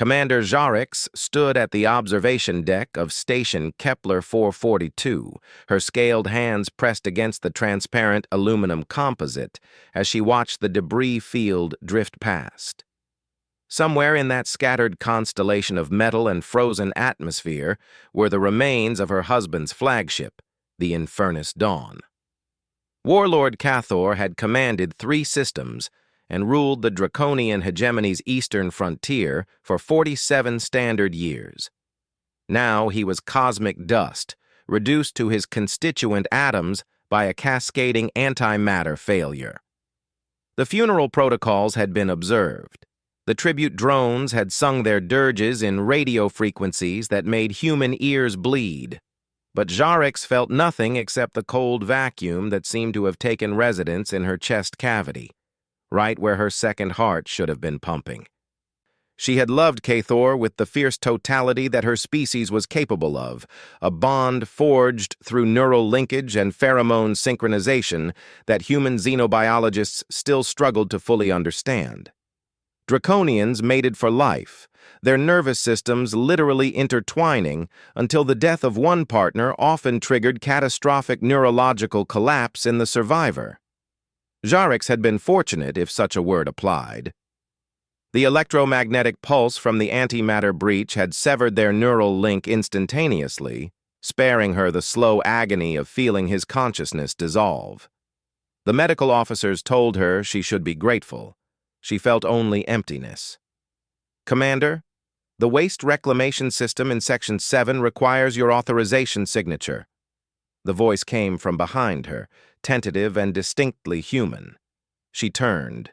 Commander Jarix stood at the observation deck of Station Kepler 442, her scaled hands pressed against the transparent aluminum composite as she watched the debris field drift past. Somewhere in that scattered constellation of metal and frozen atmosphere were the remains of her husband's flagship, the Infernus Dawn. Warlord Cathor had commanded 3 systems and ruled the draconian hegemony's eastern frontier for 47 standard years. Now he was cosmic dust, reduced to his constituent atoms by a cascading antimatter failure. The funeral protocols had been observed. The tribute drones had sung their dirges in radio frequencies that made human ears bleed. But Jarix felt nothing except the cold vacuum that seemed to have taken residence in her chest cavity, right where her second heart should have been pumping. She had loved Cathor with the fierce totality that her species was capable of, a bond forged through neural linkage and pheromone synchronization that human xenobiologists still struggled to fully understand. Draconians mated for life, their nervous systems literally intertwining until the death of one partner often triggered catastrophic neurological collapse in the survivor. Jarix had been fortunate, if such a word applied. The electromagnetic pulse from the antimatter breach had severed their neural link instantaneously, sparing her the slow agony of feeling his consciousness dissolve. The medical officers told her she should be grateful. She felt only emptiness. "Commander, the waste reclamation system in Section 7 requires your authorization signature." The voice came from behind her, tentative and distinctly human. She turned.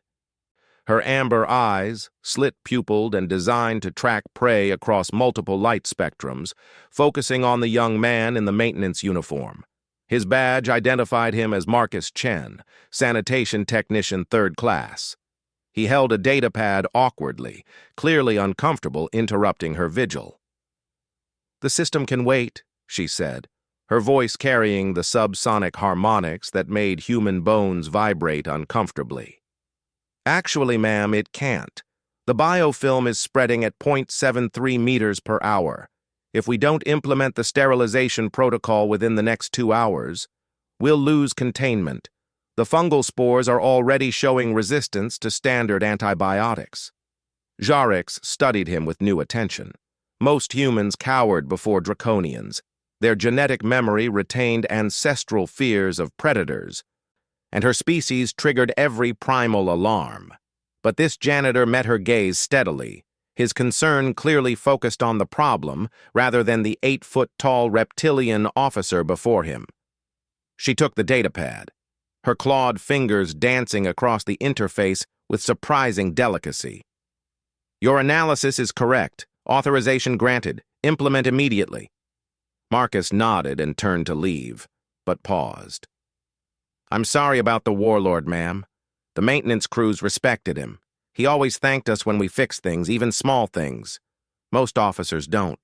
Her amber eyes, slit-pupilled and designed to track prey across multiple light spectrums, focusing on the young man in the maintenance uniform. His badge identified him as Marcus Chen, sanitation technician 3rd class. He held a datapad awkwardly, clearly uncomfortable interrupting her vigil. "The system can wait," she said, her voice carrying the subsonic harmonics that made human bones vibrate uncomfortably. "Actually, ma'am, it can't. The biofilm is spreading at 0.73 meters per hour. If we don't implement the sterilization protocol within the next 2 hours, we'll lose containment. The fungal spores are already showing resistance to standard antibiotics." Jarix studied him with new attention. Most humans cowered before draconians. Their genetic memory retained ancestral fears of predators, and her species triggered every primal alarm. But this janitor met her gaze steadily, his concern clearly focused on the problem rather than the 8-foot-tall reptilian officer before him. She took the datapad, her clawed fingers dancing across the interface with surprising delicacy. "Your analysis is correct. Authorization granted. Implement immediately." Marcus nodded and turned to leave, but paused. "I'm sorry about the Warlord, ma'am. The maintenance crews respected him. He always thanked us when we fixed things, even small things. Most officers don't."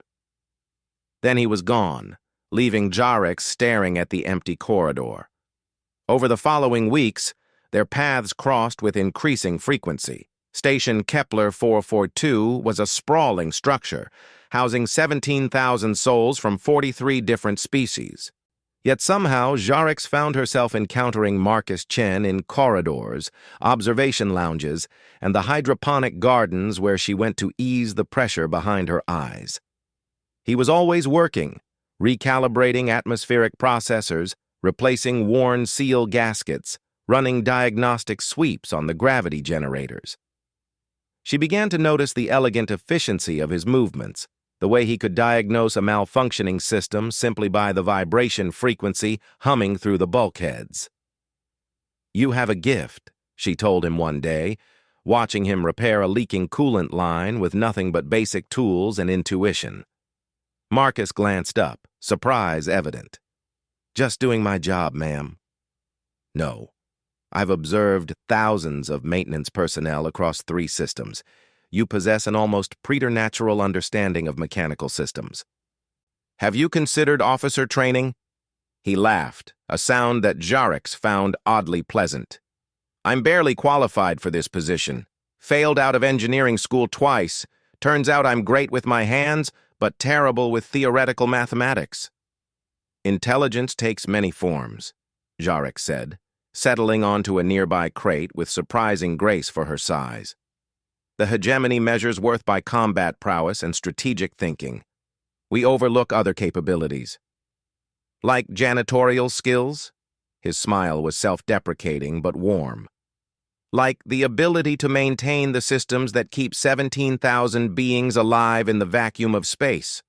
Then he was gone, leaving Jarix staring at the empty corridor. Over the following weeks, their paths crossed with increasing frequency. Station Kepler 442 was a sprawling structure, housing 17,000 souls from 43 different species. Yet somehow, Jarix found herself encountering Marcus Chen in corridors, observation lounges, and the hydroponic gardens where she went to ease the pressure behind her eyes. He was always working, recalibrating atmospheric processors, replacing worn seal gaskets, running diagnostic sweeps on the gravity generators. She began to notice the elegant efficiency of his movements, the way he could diagnose a malfunctioning system simply by the vibration frequency humming through the bulkheads. "You have a gift," she told him one day, watching him repair a leaking coolant line with nothing but basic tools and intuition. Marcus glanced up, surprise evident. "Just doing my job, ma'am." "No. I've observed thousands of maintenance personnel across 3 systems. You possess an almost preternatural understanding of mechanical systems. Have you considered officer training?" He laughed, a sound that Jarix found oddly pleasant. "I'm barely qualified for this position. Failed out of engineering school twice, Turns out I'm great with my hands, but terrible with theoretical mathematics. Intelligence takes many forms, Jarek said, settling onto a nearby crate with surprising grace for her size. The hegemony measures worth by combat prowess and strategic thinking. We overlook other capabilities. Like janitorial skills? His smile was self-deprecating but warm. Like the ability to maintain the systems that keep 17,000 beings alive in the vacuum of space.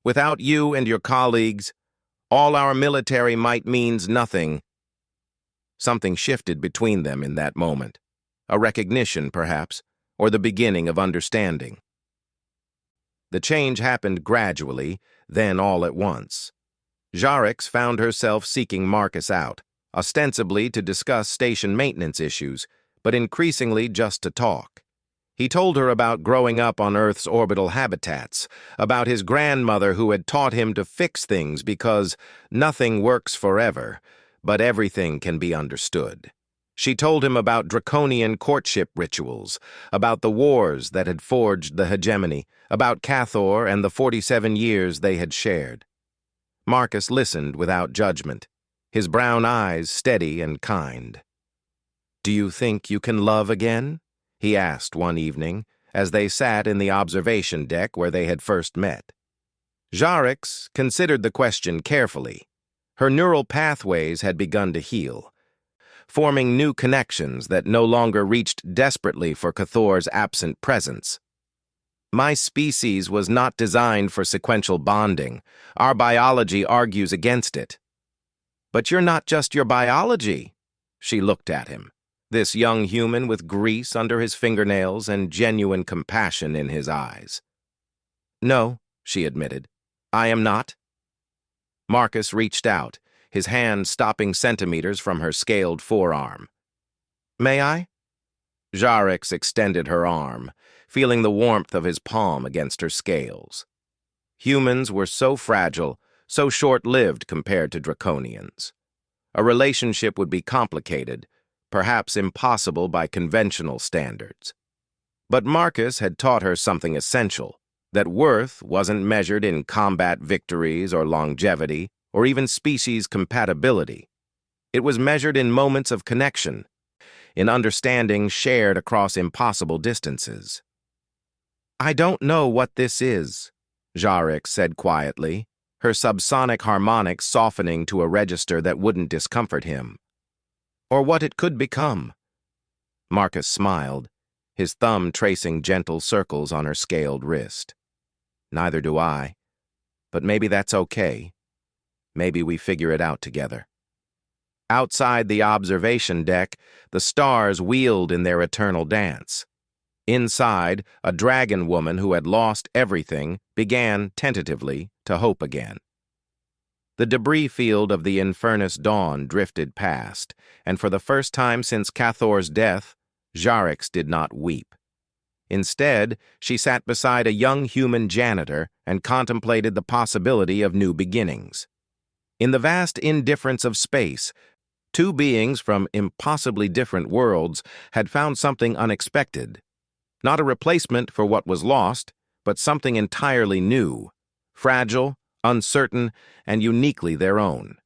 Without you and your colleagues, all our military might means nothing. Something shifted between them in that moment. A recognition, perhaps, or the beginning of understanding. The change happened gradually, then all at once. Jarek found herself seeking Marcus out, ostensibly to discuss station maintenance issues, but increasingly just to talk. He told her about growing up on Earth's orbital habitats, about his grandmother who had taught him to fix things because nothing works forever, but everything can be understood. She told him about draconian courtship rituals, about the wars that had forged the hegemony, about Cathor and the 47 years they had shared. Marcus listened without judgment, his brown eyes steady and kind. "Do you think you can love again?" he asked one evening, as they sat in the observation deck where they had first met. Jarek considered the question carefully. Her neural pathways had begun to heal, forming new connections that no longer reached desperately for Cathor's absent presence. "My species was not designed for sequential bonding. Our biology argues against it." "But you're not just your biology." She looked at him, this young human with grease under his fingernails and genuine compassion in his eyes. "No," she admitted, "I am not." Marcus reached out, his hand stopping centimeters from her scaled forearm. "May I?" Jarek extended her arm, feeling the warmth of his palm against her scales. Humans were so fragile, so short-lived compared to draconians. A relationship would be complicated, perhaps impossible by conventional standards. But Marcus had taught her something essential, that worth wasn't measured in combat victories or longevity, or even species compatibility. It was measured in moments of connection, in understanding shared across impossible distances. "I don't know what this is," Jarek said quietly, her subsonic harmonics softening to a register that wouldn't discomfort him. "Or what it could become." Marcus smiled, his thumb tracing gentle circles on her scaled wrist. "Neither do I. But maybe that's okay. Maybe we figure it out together." Outside the observation deck, the stars wheeled in their eternal dance. Inside, a dragon woman who had lost everything began, tentatively, to hope again. The debris field of the Infernus Dawn drifted past, and for the first time since Cathor's death, Jarek did not weep. Instead, she sat beside a young human janitor and contemplated the possibility of new beginnings. In the vast indifference of space, two beings from impossibly different worlds had found something unexpected. Not a replacement for what was lost, but something entirely new, fragile, uncertain, and uniquely their own.